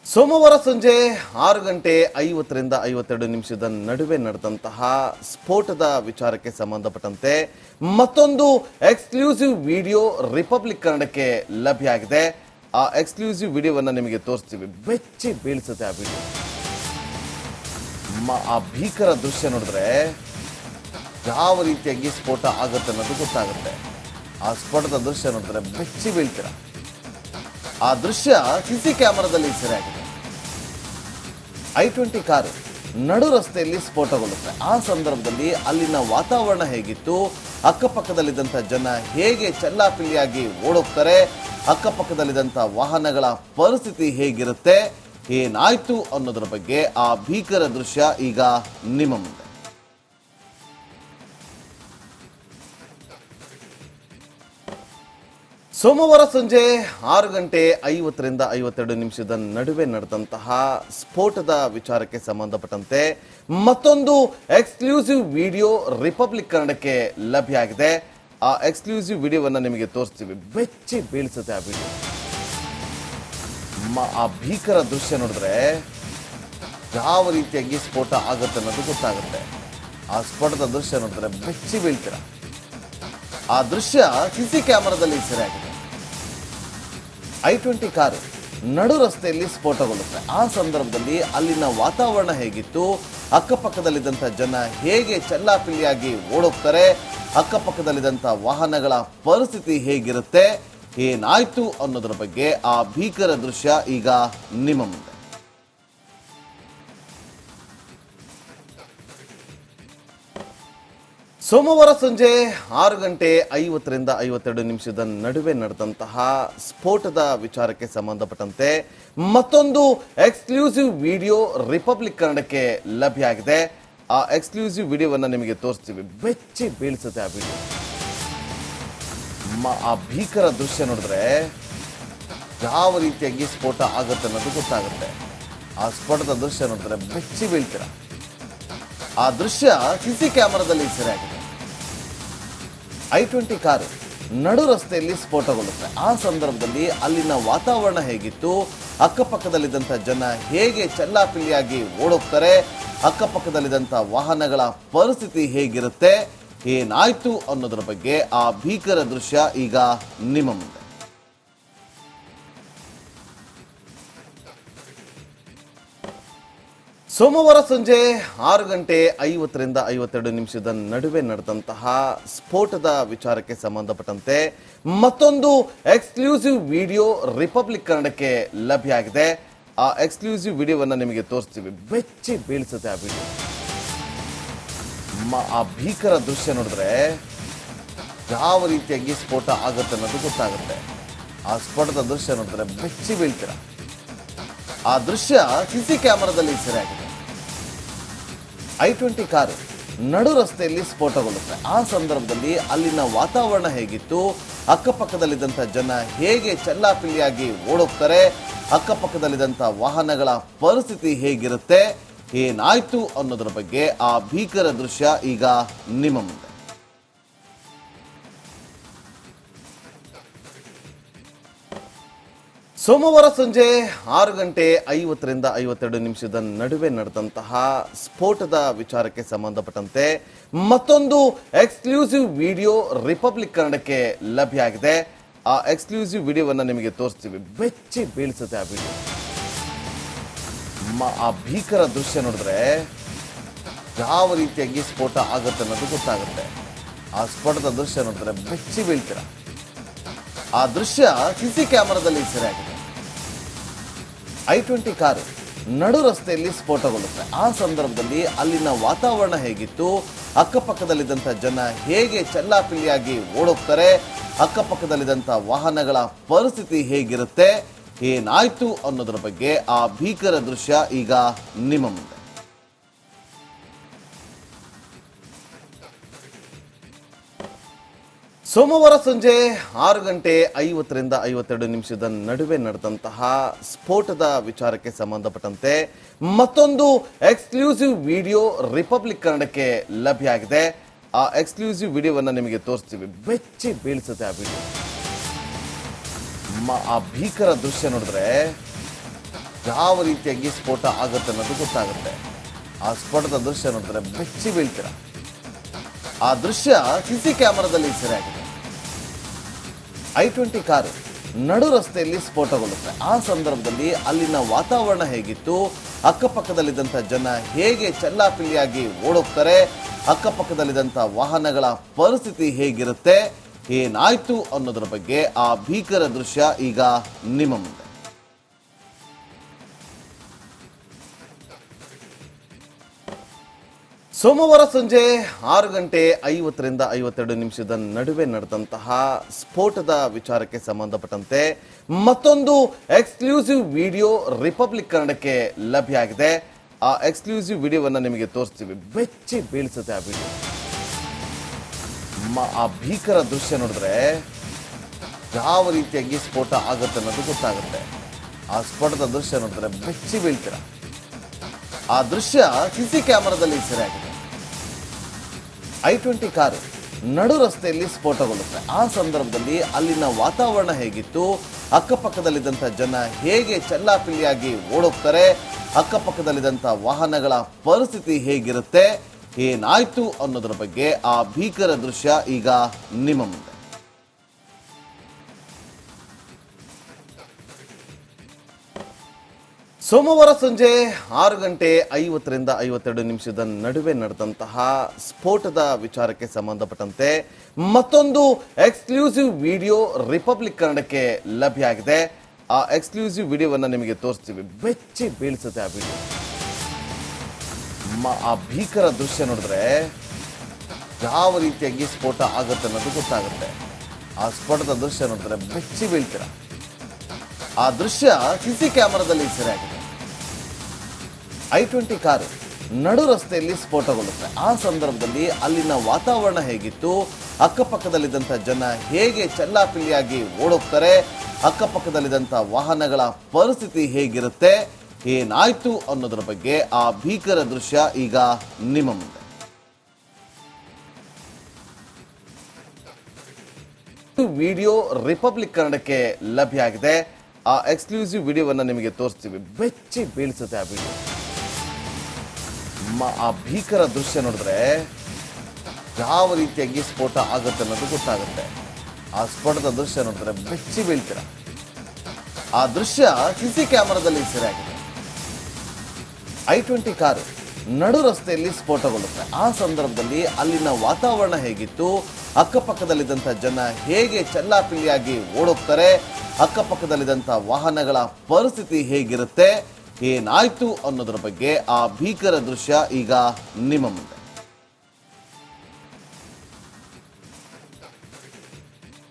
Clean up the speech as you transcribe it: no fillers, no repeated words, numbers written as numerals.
ಸೋಮವಾರ ಸಂಜೆ 6:50 ನಡುವೆ ನಡೆದಂತಹ ಸ್ಫೋಟದ ವಿಚಾರಕ್ಕೆ ಸಂಬಂಧಪಟ್ಟಂತೆ ಮತ್ತೊಂದು ಎಕ್ಸ್ಕ್ಲೂಸಿವ್ ವಿಡಿಯೋ ರಿಪಬ್ಲಿಕ್ ಕನ್ನಡಕ್ಕೆ ಲಭ್ಯ ಆಗಿದೆ. ಆ ಎಕ್ಸ್ಕ್ಲೂಸಿವ್ ವಿಡಿಯೋವನ್ನು ನಿಮಗೆ ತೋರಿಸ್ತೀವಿ. ಬೆಚ್ಚಿ ಬೀಳಿಸುತ್ತೆ ಆ ವಿಡಿಯೋ. ಆ ಭೀಕರ ದೃಶ್ಯ ನೋಡಿದ್ರೆ ಯಾವ ರೀತಿಯಾಗಿ ಸ್ಫೋಟ ಆಗುತ್ತೆ ಅನ್ನೋದು ಗೊತ್ತಾಗುತ್ತೆ. ಆ ಸ್ಫೋಟದ ದೃಶ್ಯ ನೋಡಿದ್ರೆ ಬೆಚ್ಚಿ ಬೀಳ್ತೀರ. ಆ ದೃಶ್ಯ ಸಿಸಿ ಕ್ಯಾಮೆರಾದಲ್ಲಿ ಸೆರೆಯಾಗಿದೆ. I-20 ಕಾರು ನಡು ರಸ್ತೆಯಲ್ಲಿ ಸ್ಫೋಟಗೊಳ್ಳುತ್ತೆ. ಆ ಸಂದರ್ಭದಲ್ಲಿ ಅಲ್ಲಿನ ವಾತಾವರಣ ಹೇಗಿತ್ತು, ಅಕ್ಕಪಕ್ಕದಲ್ಲಿದ್ದಂಥ ಜನ ಹೇಗೆ ಚೆಲ್ಲಾಪಿಲ್ಲಿಯಾಗಿ ಓಡೋಗ್ತಾರೆ, ಅಕ್ಕಪಕ್ಕದಲ್ಲಿದ್ದಂಥ ವಾಹನಗಳ ಪರಿಸ್ಥಿತಿ ಹೇಗಿರುತ್ತೆ, ಏನಾಯ್ತು ಅನ್ನೋದ್ರ ಬಗ್ಗೆ ಆ ಭೀಕರ ದೃಶ್ಯ ಈಗ ನಿಮ್ಮ ಮುಂದೆ. ಸೋಮವಾರ ಸಂಜೆ 6:50 ನಡುವೆ ನಡೆದಂತಹ ಸ್ಫೋಟದ ವಿಚಾರಕ್ಕೆ ಸಂಬಂಧಪಟ್ಟಂತೆ ಮತ್ತೊಂದು ಎಕ್ಸ್ಕ್ಲೂಸಿವ್ ವಿಡಿಯೋ ರಿಪಬ್ಲಿಕ್ ಕನ್ನಡಕ್ಕೆ ಲಭ್ಯ ಆಗಿದೆ. ಆ ಎಕ್ಸ್ಕ್ಲೂಸಿವ್ ವಿಡಿಯೋವನ್ನು ನಿಮಗೆ ತೋರಿಸ್ತೀವಿ. ಬೆಚ್ಚಿ ಬೀಳಿಸುತ್ತೆ ಆ ವಿಡಿಯೋ. ಆ ಭೀಕರ ದೃಶ್ಯ ನೋಡಿದ್ರೆ ಯಾವ ರೀತಿಯಾಗಿ ಸ್ಫೋಟ ಆಗುತ್ತೆ ಅನ್ನೋದು ಗೊತ್ತಾಗುತ್ತೆ. ಆ ಸ್ಫೋಟದ ದೃಶ್ಯ ನೋಡಿದ್ರೆ ಬೆಚ್ಚಿ ಬೀಳ್ತೀರ. ಆ ದೃಶ್ಯ ಸಿಸಿ ಕ್ಯಾಮೆರಾದಲ್ಲಿ ಸೆರೆಯಾಗಿದೆ. I-20 ಕಾರು ನಡು ರಸ್ತೆಯಲ್ಲಿ ಸ್ಫೋಟಗೊಳ್ಳುತ್ತೆ. ಆ ಸಂದರ್ಭದಲ್ಲಿ ಅಲ್ಲಿನ ವಾತಾವರಣ ಹೇಗಿತ್ತು, ಅಕ್ಕಪಕ್ಕದಲ್ಲಿದ್ದಂಥ ಜನ ಹೇಗೆ ಚೆಲ್ಲಾಪಿಲ್ಲಿಯಾಗಿ ಓಡೋಗ್ತಾರೆ, ಅಕ್ಕಪಕ್ಕದಲ್ಲಿದ್ದಂಥ ವಾಹನಗಳ ಪರಿಸ್ಥಿತಿ ಹೇಗಿರುತ್ತೆ, ಏನಾಯ್ತು ಅನ್ನೋದ್ರ ಬಗ್ಗೆ ಆ ಭೀಕರ ದೃಶ್ಯ ಈಗ ನಿಮ್ಮ ಮುಂದೆ. ಸೋಮವಾರ ಸಂಜೆ 6:50 ನಡುವೆ ನಡೆದಂತಹ ಸ್ಫೋಟದ ವಿಚಾರಕ್ಕೆ ಸಂಬಂಧಪಟ್ಟಂತೆ ಮತ್ತೊಂದು ಎಕ್ಸ್ಕ್ಲೂಸಿವ್ ವಿಡಿಯೋ ರಿಪಬ್ಲಿಕ್ ಕನ್ನಡಕ್ಕೆ ಲಭ್ಯ ಆಗಿದೆ. ಆ ಎಕ್ಸ್ಕ್ಲೂಸಿವ್ ವಿಡಿಯೋವನ್ನು ನಿಮಗೆ ತೋರಿಸ್ತೀವಿ. ಬೆಚ್ಚಿ ಬೀಳಿಸುತ್ತೆ ಆ ವಿಡಿಯೋ. ಆ ಭೀಕರ ದೃಶ್ಯ ನೋಡಿದ್ರೆ ಯಾವ ರೀತಿಯಾಗಿ ಸ್ಫೋಟ ಆಗುತ್ತೆ ಅನ್ನೋದು ಗೊತ್ತಾಗುತ್ತೆ. ಆ ಸ್ಫೋಟದ ದೃಶ್ಯ ನೋಡಿದ್ರೆ ಬೆಚ್ಚಿ ಬೀಳ್ತೀರ. ಆ ದೃಶ್ಯ ಸಿಸಿ ಕ್ಯಾಮೆರಾದಲ್ಲಿ ಸೆರೆಯಾಗಿದೆ. I-20 ಕಾರು ನಡು ರಸ್ತೆಯಲ್ಲಿ ಸ್ಫೋಟಗೊಳ್ಳುತ್ತೆ. ಆ ಸಂದರ್ಭದಲ್ಲಿ ಅಲ್ಲಿನ ವಾತಾವರಣ ಹೇಗಿತ್ತು, ಅಕ್ಕಪಕ್ಕದಲ್ಲಿದ್ದಂಥ ಜನ ಹೇಗೆ ಚೆಲ್ಲಾಪಿಲ್ಲಿಯಾಗಿ ಓಡೋಗ್ತಾರೆ, ಅಕ್ಕಪಕ್ಕದಲ್ಲಿದ್ದಂಥ ವಾಹನಗಳ ಪರಿಸ್ಥಿತಿ ಹೇಗಿರುತ್ತೆ, ಏನಾಯ್ತು ಅನ್ನೋದ್ರ ಬಗ್ಗೆ ಆ ಭೀಕರ ದೃಶ್ಯ ಈಗ ನಿಮ್ಮ ಮುಂದೆ. ಸೋಮವಾರ ಸಂಜೆ 6:50 ನಡುವೆ ನಡೆದಂತಹ ಸ್ಫೋಟದ ವಿಚಾರಕ್ಕೆ ಸಂಬಂಧಪಟ್ಟಂತೆ ಮತ್ತೊಂದು ಎಕ್ಸ್ಕ್ಲೂಸಿವ್ ವಿಡಿಯೋ ರಿಪಬ್ಲಿಕ್ ಕನ್ನಡಕ್ಕೆ ಲಭ್ಯ ಆಗಿದೆ. ಆ ಎಕ್ಸ್ಕ್ಲೂಸಿವ್ ವಿಡಿಯೋವನ್ನು ನಿಮಗೆ ತೋರಿಸ್ತೀವಿ. ಬೆಚ್ಚಿ ಬೀಳಿಸುತ್ತೆ ಆ ವಿಡಿಯೋ. ಆ ಭೀಕರ ದೃಶ್ಯ ನೋಡಿದ್ರೆ ಯಾವ ರೀತಿಯಾಗಿ ಸ್ಫೋಟ ಆಗುತ್ತೆ ಅನ್ನೋದು ಗೊತ್ತಾಗುತ್ತೆ. ಆ ಸ್ಫೋಟದ ದೃಶ್ಯ ನೋಡಿದ್ರೆ ಬೆಚ್ಚಿ ಬೀಳ್ತೀರ. ಆ ದೃಶ್ಯ ಸಿಸಿ ಕ್ಯಾಮೆರಾದಲ್ಲಿ ಸೆರೆಯಾಗಿದೆ. I-20 ಕಾರು ನಡು ರಸ್ತೆಯಲ್ಲಿ ಸ್ಫೋಟಗೊಳ್ಳುತ್ತೆ. ಆ ಸಂದರ್ಭದಲ್ಲಿ ಅಲ್ಲಿನ ವಾತಾವರಣ ಹೇಗಿತ್ತು, ಅಕ್ಕಪಕ್ಕದಲ್ಲಿದ್ದಂಥ ಜನ ಹೇಗೆ ಚೆಲ್ಲಾಪಿಲ್ಲಿಯಾಗಿ ಓಡೋಗ್ತಾರೆ, ಅಕ್ಕಪಕ್ಕದಲ್ಲಿದ್ದಂಥ ವಾಹನಗಳ ಪರಿಸ್ಥಿತಿ ಹೇಗಿರುತ್ತೆ, ಏನಾಯ್ತು ಅನ್ನೋದ್ರ ಬಗ್ಗೆ ಆ ಭೀಕರ ದೃಶ್ಯ ಈಗ ನಿಮ್ಮ ಮುಂದೆ. ಸೋಮವಾರ ಸಂಜೆ 6:50 ನಡುವೆ ನಡೆದಂತಹ ಸ್ಫೋಟದ ವಿಚಾರಕ್ಕೆ ಸಂಬಂಧಪಟ್ಟಂತೆ ಮತ್ತೊಂದು ಎಕ್ಸ್ಕ್ಲೂಸಿವ್ ವಿಡಿಯೋ ರಿಪಬ್ಲಿಕ್ ಕನ್ನಡಕ್ಕೆ ಲಭ್ಯ ಆಗಿದೆ. ಆ ಎಕ್ಸ್ಕ್ಲೂಸಿವ್ ವಿಡಿಯೋವನ್ನು ನಿಮಗೆ ತೋರಿಸ್ತೀವಿ. ಬೆಚ್ಚಿ ಬೀಳಿಸುತ್ತೆ ಆ ವಿಡಿಯೋ. ಆ ಭೀಕರ ದೃಶ್ಯ ನೋಡಿದ್ರೆ ಯಾವ ರೀತಿಯಾಗಿ ಸ್ಫೋಟ ಆಗುತ್ತೆ ಅನ್ನೋದು ಗೊತ್ತಾಗುತ್ತೆ. ಆ ಸ್ಫೋಟದ ದೃಶ್ಯ ನೋಡಿದ್ರೆ ಬೆಚ್ಚಿ ಬೀಳ್ತೀರ. ಆ ದೃಶ್ಯ ಸಿಸಿ ಕ್ಯಾಮೆರಾದಲ್ಲಿ ಸೆರೆಯಾಗಿದೆ. I-20 ಕಾರು ನಡು ರಸ್ತೆಯಲ್ಲಿ ಸ್ಫೋಟಗೊಳ್ಳುತ್ತೆ. ಆ ಸಂದರ್ಭದಲ್ಲಿ ಅಲ್ಲಿನ ವಾತಾವರಣ ಹೇಗಿತ್ತು, ಅಕ್ಕಪಕ್ಕದಲ್ಲಿದ್ದಂಥ ಜನ ಹೇಗೆ ಚೆಲ್ಲಾಪಿಲ್ಲಿಯಾಗಿ ಓಡೋಗ್ತಾರೆ, ಅಕ್ಕಪಕ್ಕದಲ್ಲಿದ್ದಂಥ ವಾಹನಗಳ ಪರಿಸ್ಥಿತಿ ಹೇಗಿರುತ್ತೆ, ಏನಾಯ್ತು ಅನ್ನೋದ್ರ ಬಗ್ಗೆ ಆ ಭೀಕರ ದೃಶ್ಯ ಈಗ ನಿಮ್ಮ ಮುಂದೆ. ಸೋಮವಾರ ಸಂಜೆ 6:50 ನಡುವೆ ನಡೆದಂತಹ ಸ್ಫೋಟದ ವಿಚಾರಕ್ಕೆ ಸಂಬಂಧಪಟ್ಟಂತೆ ಮತ್ತೊಂದು ಎಕ್ಸ್ಕ್ಲೂಸಿವ್ ವಿಡಿಯೋ ರಿಪಬ್ಲಿಕ್ ಕನ್ನಡಕ್ಕೆ ಲಭ್ಯ ಆಗಿದೆ. ಆ ಎಕ್ಸ್ಕ್ಲೂಸಿವ್ ವಿಡಿಯೋವನ್ನು ನಿಮಗೆ ತೋರಿಸ್ತೀವಿ. ಬೆಚ್ಚಿ ಬೀಳಿಸುತ್ತೆ ಆ ವಿಡಿಯೋ. ಆ ಭೀಕರ ದೃಶ್ಯ ನೋಡಿದ್ರೆ ಯಾವ ರೀತಿಯಾಗಿ ಸ್ಫೋಟ ಆಗುತ್ತೆ ಅನ್ನೋದು ಗೊತ್ತಾಗುತ್ತೆ. ಆ ಸ್ಫೋಟದ ದೃಶ್ಯ ನೋಡಿದ್ರೆ ಬೆಚ್ಚಿ ಬೀಳ್ತೀರ. ಆ ದೃಶ್ಯ ಸಿಸಿ ಕ್ಯಾಮೆರಾದಲ್ಲಿ ಸೆರೆಯಾಗಿದೆ. I-20 ಕಾರು ನಡು ರಸ್ತೆಯಲ್ಲಿ ಸ್ಫೋಟಗೊಳ್ಳುತ್ತೆ. ಆ ಸಂದರ್ಭದಲ್ಲಿ ಅಲ್ಲಿನ ವಾತಾವರಣ ಹೇಗಿತ್ತು, ಅಕ್ಕಪಕ್ಕದಲ್ಲಿದ್ದಂಥ ಜನ ಹೇಗೆ ಚೆಲ್ಲಾಪಿಲ್ಲಿಯಾಗಿ ಓಡೋಗ್ತಾರೆ, ಅಕ್ಕಪಕ್ಕದಲ್ಲಿದ್ದಂಥ ವಾಹನಗಳ ಪರಿಸ್ಥಿತಿ ಹೇಗಿರುತ್ತೆ, ಏನಾಯ್ತು ಅನ್ನೋದ್ರ ಬಗ್ಗೆ ಆ ಭೀಕರ ದೃಶ್ಯ ಈಗ ನಿಮ್ಮ ಮುಂದೆ. ಸೋಮವಾರ ಸಂಜೆ 6:50-52 ನಡುವೆ ನಡೆದಂತಹ ಸ್ಫೋಟದ ವಿಚಾರಕ್ಕೆ ಸಂಬಂಧಪಟ್ಟಂತೆ ಮತ್ತೊಂದು ಎಕ್ಸ್ಕ್ಲೂಸಿವ್ ವಿಡಿಯೋ ರಿಪಬ್ಲಿಕ್ ಕನ್ನಡಕ್ಕೆ ಲಭ್ಯ ಆಗಿದೆ. ಆ ಎಕ್ಸ್ಕ್ಲೂಸಿವ್ ವಿಡಿಯೋವನ್ನ ನಿಮಗೆ ತೋರಿಸ್ತೀವಿ. ಬೆಚ್ಚಿ ಬೀಳಿಸುತ್ತೆ ಆ ವಿಡಿಯೋ. ಆ ಭೀಕರ ದೃಶ್ಯ ನೋಡಿದ್ರೆ ಯಾವ ರೀತಿಯಾಗಿ ಸ್ಫೋಟ ಆಗುತ್ತೆ ಅನ್ನೋದು ಗೊತ್ತಾಗುತ್ತೆ. ಆ ಸ್ಫೋಟದ ದೃಶ್ಯ ನೋಡಿದ್ರೆ ಬೆಚ್ಚಿ ಬೀಳ್ತೀರ. ಆ ದೃಶ್ಯ ಸಿಸಿ ಕ್ಯಾಮೆರಾದಲ್ಲಿ ಸೆರೆಯಾಗಿದೆ. I-20 ಕಾರು ನಡು ರಸ್ತೆಯಲ್ಲಿ ಸ್ಫೋಟಗೊಳ್ಳುತ್ತೆ. ಆ ಸಂದರ್ಭದಲ್ಲಿ ಅಲ್ಲಿನ ವಾತಾವರಣ ಹೇಗಿತ್ತು, ಅಕ್ಕಪಕ್ಕದಲ್ಲಿದ್ದಂಥ ಜನ ಹೇಗೆ ಚೆಲ್ಲಾಪಿಲ್ಲಿಯಾಗಿ ಓಡೋಗ್ತಾರೆ, ಅಕ್ಕಪಕ್ಕದಲ್ಲಿದ್ದಂಥ ವಾಹನಗಳ ಪರಿಸ್ಥಿತಿ ಹೇಗಿರುತ್ತೆ, ಏನಾಯ್ತು ಅನ್ನೋದ್ರ ಬಗ್ಗೆ ಆ ಭೀಕರ ದೃಶ್ಯ ಈಗ ನಿಮ್ಮ ಮುಂದೆ. ಸೋಮವಾರ ಸಂಜೆ 6:50-52 ನಡುವೆ ನಡೆದಂತಹ ಸ್ಫೋಟದ ವಿಚಾರಕ್ಕೆ ಸಂಬಂಧಪಟ್ಟಂತೆ ಮತ್ತೊಂದು ಎಕ್ಸ್ಕ್ಲೂಸಿವ್ ವಿಡಿಯೋ ರಿಪಬ್ಲಿಕ್ ಕನ್ನಡಕ್ಕೆ ಲಭ್ಯ ಆಗಿದೆ. ಆ ಎಕ್ಸ್ಕ್ಲೂಸಿವ್ ವಿಡಿಯೋವನ್ನ ನಿಮಗೆ ತೋರಿಸ್ತೀವಿ. ಬೆಚ್ಚಿ ಬೀಳಿಸುತ್ತೆ ಆ ವಿಡಿಯೋ. ಆ ಭೀಕರ ದೃಶ್ಯ ನೋಡಿದ್ರೆ ಯಾವ ರೀತಿಯಾಗಿ ಸ್ಫೋಟ ಆಗುತ್ತೆ ಅನ್ನೋದು ಗೊತ್ತಾಗುತ್ತೆ. ಆ ಸ್ಫೋಟದ ದೃಶ್ಯ ನೋಡಿದ್ರೆ ಬೆಚ್ಚಿ ಬೀಳ್ತೀರ. ಆ ದೃಶ್ಯ ಸಿಸಿ ಕ್ಯಾಮೆರಾದಲ್ಲಿ ಸೆರೆಯಾಗಿದೆ. I-20 ಕಾರು ನಡು ರಸ್ತೆಯಲ್ಲಿ ಸ್ಫೋಟಗೊಳ್ಳುತ್ತೆ. ಆ ಸಂದರ್ಭದಲ್ಲಿ ಅಲ್ಲಿನ ವಾತಾವರಣ ಹೇಗಿತ್ತು, ಅಕ್ಕಪಕ್ಕದಲ್ಲಿದ್ದಂಥ ಜನ ಹೇಗೆ ಚೆಲ್ಲಾಪಿಲ್ಲಿಯಾಗಿ ಓಡೋಗ್ತಾರೆ, ಅಕ್ಕಪಕ್ಕದಲ್ಲಿದ್ದಂಥ ವಾಹನಗಳ ಪರಿಸ್ಥಿತಿ ಹೇಗಿರುತ್ತೆ, ಏನಾಯ್ತು ಅನ್ನೋದ್ರ ಬಗ್ಗೆ ಆ ಭೀಕರ ದೃಶ್ಯ ಈಗ ನಿಮ್ಮ ಮುಂದೆ. ವಿಡಿಯೋ ರಿಪಬ್ಲಿಕ್ ಕನ್ನಡಕ್ಕೆ ಲಭ್ಯ ಆಗಿದೆ. ಆ ಎಕ್ಸ್ಕ್ಲೂಸಿವ್ ವಿಡಿಯೋವನ್ನ ನಿಮಗೆ ತೋರಿಸ್ತೀವಿ. ಬೆಚ್ಚಿ ಬೀಳಿಸುತ್ತೆ ಆ ವಿಡಿಯೋ. ಆ ಭೀಕರ ದೃಶ್ಯ ನೋಡಿದ್ರೆ ಯಾವ ರೀತಿಯಾಗಿ ಸ್ಫೋಟ ಆಗುತ್ತೆ ಅನ್ನೋದು ಗೊತ್ತಾಗುತ್ತೆ. ಆ ಸ್ಫೋಟದ ದೃಶ್ಯ ನೋಡಿದ್ರೆ ಬೆಚ್ಚಿ ಬೀಳ್ತೀರ. ಆ ದೃಶ್ಯ ಸಿಸಿ ಕ್ಯಾಮೆರಾದಲ್ಲಿ ಸೆರೆಯಾಗಿದೆ. I-20 ಕಾರು ನಡು ರಸ್ತೆಯಲ್ಲಿ ಸ್ಫೋಟಗೊಳ್ಳುತ್ತೆ. ಆ ಸಂದರ್ಭದಲ್ಲಿ ಅಲ್ಲಿನ ವಾತಾವರಣ ಹೇಗಿತ್ತು, ಅಕ್ಕಪಕ್ಕದಲ್ಲಿದ್ದಂಥ ಜನ ಹೇಗೆ ಚೆಲ್ಲಾಪಿಲ್ಲಿಯಾಗಿ ಓಡೋಗ್ತಾರೆ, ಅಕ್ಕಪಕ್ಕದಲ್ಲಿದ್ದಂಥ ವಾಹನಗಳ ಪರಿಸ್ಥಿತಿ ಹೇಗಿರುತ್ತೆ, ಏನಾಯ್ತು ಅನ್ನೋದ್ರ ಬಗ್ಗೆ ಆ ಭೀಕರ ದೃಶ್ಯ ಈಗ ನಿಮ್ಮ ಮುಂದೆ.